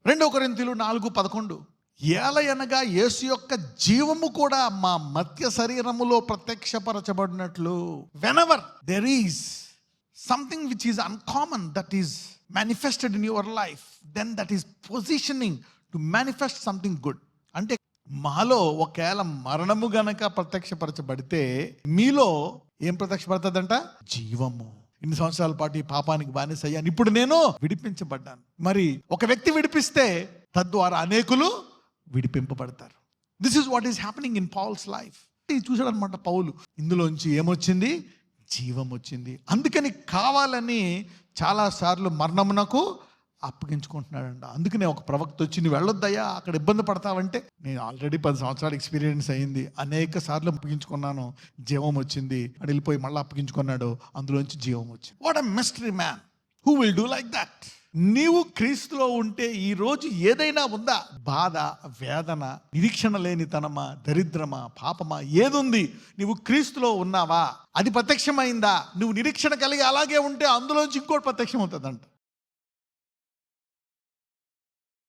2 కొరింథీయులు 4:11 ఏలయనగా యేసు యొక్క జీవము కూడా మా మధ్య శరీరములో ప్రత్యక్షపరచబడినట్లు. Whenever there is something which is uncommon that is manifested in your life, then that is positioning to manifest something good. అంటే మాలో ఒకవేళ మరణము గనక ప్రత్యక్షపరచబడితే మీలో ఏం ప్రత్యక్షపడుతుందంట? జీవము. ఇన్ని సంవత్సరాల పాటు ఈ పాపానికి బానిస అయ్యాను, ఇప్పుడు నేను విడిపించబడ్డాను. మరి ఒక వ్యక్తి విడిపిస్తే తద్వారా అనేకులు విడిపింపబడతారు. This is what is happening in Paul's life. చూసాడు అనమాట పౌలు, ఇందులోంచి ఏమొచ్చింది? జీవం వచ్చింది. అందుకని కావాలని చాలాసార్లు మరణమునకు అప్పగించుకుంటున్నాడంట. అందుకనే ఒక ప్రవక్త వచ్చి నువ్వు వెళ్ళొద్దయ్యా, అక్కడ ఇబ్బంది పడతావంటే, నేను ఆల్రెడీ 10 సంవత్సరాలు ఎక్స్పీరియన్స్ అయ్యింది, అనేక సార్లు అప్పగించుకున్నాను, జీవం వచ్చింది అని వెళ్ళిపోయి మళ్ళీ అప్పగించుకున్నాడు, అందులోంచి జీవం వచ్చింది. What a mystery man who will do like that. నీవు క్రీస్తులో ఉంటే ఈరోజు ఏదైనా ఉందా? బాధ, వేదన, నిరీక్షణ లేనితనమా, దరిద్రమా, పాపమా, ఏదుంది? నువ్వు క్రీస్తులో ఉన్నావా? అది ప్రత్యక్షమైందా? నువ్వు నిరీక్షణ కలిగి అలాగే ఉంటే అందులోంచి ఇంకోటి ప్రత్యక్షం అవుతుందంట.